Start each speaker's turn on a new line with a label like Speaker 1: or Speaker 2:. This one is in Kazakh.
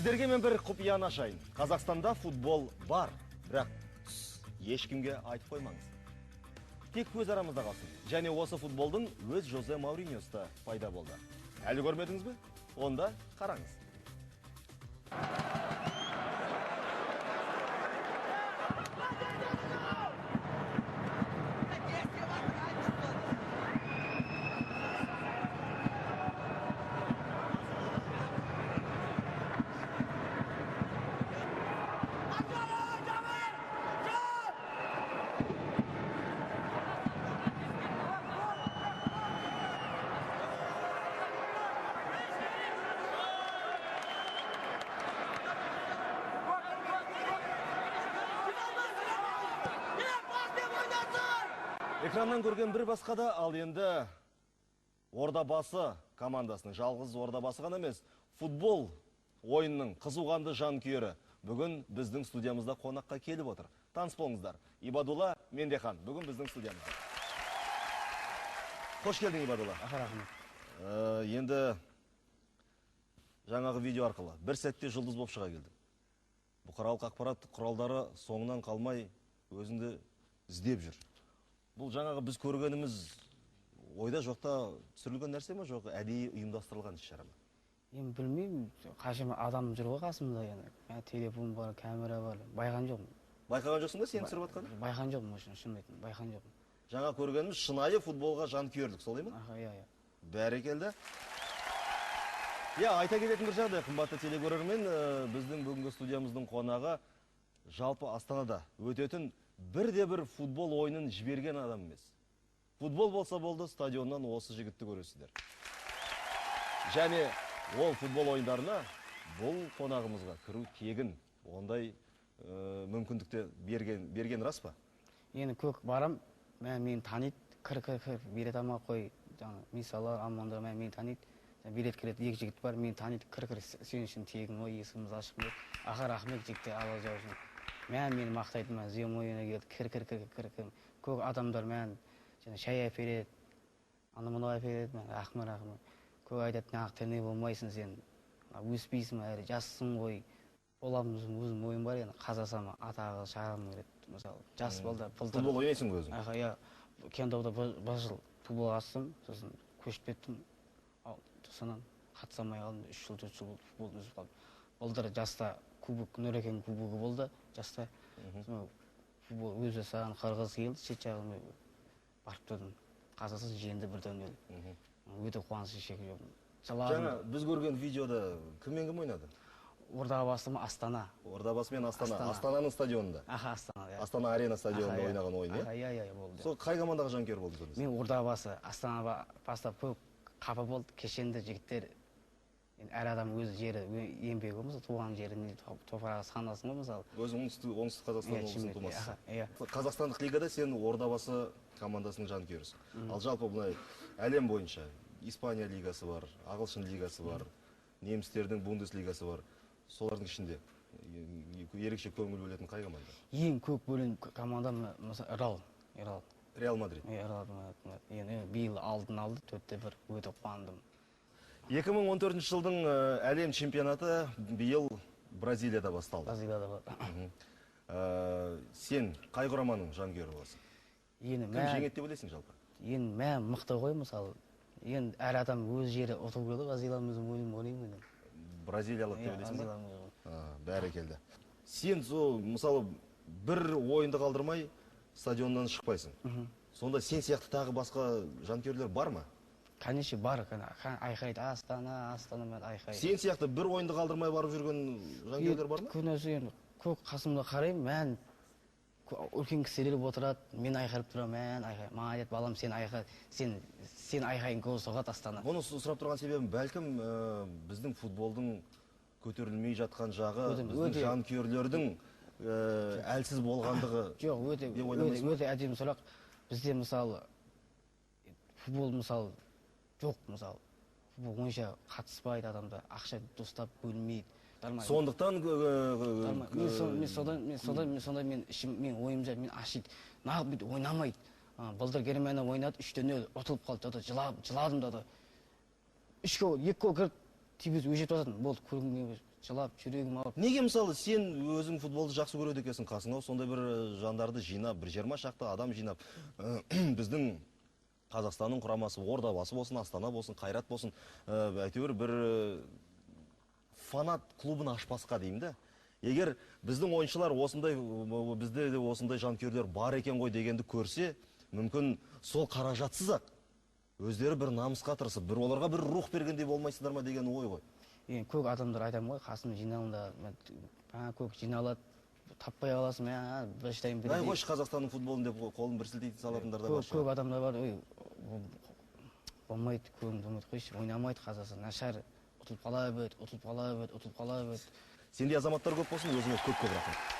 Speaker 1: Сіздерге мен бір құпияны ашайын. Қазақстанда футбол бар, бірақ ешкімге айтып қоймаңыз. Тек көз арамызда қалсын. Және осы футболдың өз Жозе Мауриньоста пайда болды. Әлі көрмедіңіз бе? Онда қараңыз. Экраннан көрген бір басқада, ал енді Ордабасы командасының, жалғыз Ордабасы ғана емес, футбол ойынның қызуғанды жанкүйері бүгін біздің студиямызда қонаққа келіп отыр. Таныс болыңыздар. Ибадулла Мендехан бүгін біздің студиямызда. Қош келдің, Ибадулла.
Speaker 2: Рахмет.
Speaker 1: Енді жаңағы видео арқылы бір сәтте жұлдыз болып шыға келдің. Бұқаралық ақпарат құралдары соңынан қалмай өзіңді іздеп жүр. Бұл жаңағы біз көргеніміз ойда жоқта түсірілген нәрсе ме, жоқ әдейі ұйымдастырылған іс-шара ма?
Speaker 2: Мен білмеймін, қаншама адам жүр ғой қасымда, телефон бар, камера бар, байқан жоқпын.
Speaker 1: Байқаған жоқсың ба сені түсіріп жатқан?
Speaker 2: Байқан жоқпын, шын айтайын, байқан жоқпын.
Speaker 1: Жаңа көргеніміз шынайы футболға жанкүйерлік, солай ма?
Speaker 2: Иә.
Speaker 1: Бәрекелді. Айта кететін бір жағдай, қымбатты телекөрермен, біздің бүгінгі студиямыздың қонағы жалпы Астанада өтетін бірде-бір футбол ойынын жіберген адам емес. Футбол болса болды, стадионнан осы жігітті көресіздер. Және ол футбол ойындарына бұл қонағымызға кіру тегін, ондай мүмкіндікті берген рас па?
Speaker 2: Енді көк барам, мені таниды, кір, билет алма қой, мысалы амандығы мені таниды, билет келеді, екі жігіт бар, мені таниды, кір, сен үшін тегін ой, есігіміз ашық деп, аға рахмет жігітті ала жау үшін. Мені мақтайды, зем ойына келді, кір. Көк адамдар мені шай әпереді, анымыны әпереді, рахмет. Көк айтады, нақ тірне болмайсың сен, өспейсің, әрі жассың ғой. Оламыздың өзім ойым бар, қазасам атағы шағым кереді. Мысалы, жас балда.
Speaker 1: Футбол ойнайсың өзің?
Speaker 2: Иә, Кентауда бір жыл футбол қастым, сосын көшіп кеттім. Сосын қатысамай қалдым, 3 жыл, 4 жыл футбол үзіп қалдым. Балдар жаста кубок, Нұрекен кубогі болды, жаста. Футбол өзі саған қырғыз келді, шет жағын барып тұрдым. Қазасыз жеңді бірден өлі. Өте қуанышы шекі жоқпын.
Speaker 1: Жаңа біз көрген видеода кіммен кім ойнады?
Speaker 2: Ордабасы мен Астана.
Speaker 1: Ордабасы мен Астана. Астананың стадионында.
Speaker 2: Астана.
Speaker 1: Астана арена стадионында ойнаған ойын, иә?
Speaker 2: Иә, болды.
Speaker 1: Сол қай командаға жанкүйер болдыңыз?
Speaker 2: Мен Ордабасы, Астана бастап көп қапа болды, кешенді жігіттер. Әр адам өз жері, еңбегі ғой, туған жеріне топыраға санасын ғой, мысалы.
Speaker 1: Өзің оңтүстік Қазақстан облысының тумасысың.
Speaker 2: Иә.
Speaker 1: Қазақстандық лигада сен Ордабасы командасының жанкүйерісің. Ал жалпы бұлай әлем бойынша Испания лигасы бар, Ағылшын лигасы бар, немістердің Бундеслигасы бар. Солардың ішінде ерекше көңіл бөлетін қай команда?
Speaker 2: Ең көп бөлін команда
Speaker 1: Реал Мадрид.
Speaker 2: Биыл алдын алды, 4-1 өте қуандым.
Speaker 1: 2014 жылдың әлем чемпионаты биыл Бразилияда басталды. Сен қай құраманың жанкүйері боласың? Кім жеңеді деп ойлайсың жалпы?
Speaker 2: Енді мән мықты ғой, мысалы. Енді әр адам өз жері ұтып көрді, Бразилиямыздың ойынын ойлаймын.
Speaker 1: Бразилиялық деп ойлайсың ба? Бәрекелді. Сен мысалы бір ойынды қалдырмай стадионнан шықпайсың. Сонда сен сияқты тағы басқа жанкүйерлер бар ма?
Speaker 2: Конечно, бар. Айқайды, Астана мен айқайды.
Speaker 1: Сен сияқты бір ойынды қалдырмай барып жүрген жанкүйерлер бар ма?
Speaker 2: Күнесі көк қасымда қараймын, мен үлкен кісілер отырады, мен айқайып тұрамын, мен айқайып. Маған айтады, балам, сен айқай, сен айқайын гол соғады Астана.
Speaker 1: Бұны сұрап тұрған себебім, бәлкім біздің футболдың көтерілмей жатқан жағы, біздің жанкүйерлердің әлсіз болғандығы.
Speaker 2: Жоқ, өте әдемі сұрақ. Бізде мысалы футбол мысалы жоқ, мысалы футбол ойынша қатыспайды адамда, ақша достап бөлмейді.
Speaker 1: Сондықтан
Speaker 2: мен ойымша мен ашиды, нағып бүйді ойнамайды. Былтыр Германия ойнады, 3-0 ұтылып қалды, жыладым да. 2 гол кіріп, тибіз өжет басатын, болды, көргенге жылап жүрегім ауырып.
Speaker 1: Неге мысалы сен өзің футболды жақсы көреді екенсің, қасыңа сондай бір жандарды жинап, бір 20 шақты адам жинап, біздің Қазақстанның құрамасы Ордабасы болсын, Астана болсын, Қайрат болсын, әйтеуір бір фанат клубын ашпасқа деймін да. Егер біздің ойыншылар осындай, бізде де осындай жанкүйерлер бар екен ғой дегенді көрсе, мүмкін сол қаражатсыз-ақ өздері бір намысқа тырысып, бір оларға бір рух бергендей болмайсыздар ма деген ой ғой.
Speaker 2: Енді көп адамдар айтамын ғой, қасым жиналында көп жиналады, таппай қаласың, бірштайын
Speaker 1: Ай қойшы Қазақстанның футболын деп қолын бір сілтейтін салатындар да бар.
Speaker 2: Көп адамдар бар, болмайды, көңіл болмайды, қойшы, ойнамайды Қазақстан, нашар, ұтылып қала бет.
Speaker 1: Сенде азаматтар көп болсын, өзіңе көп рахмет.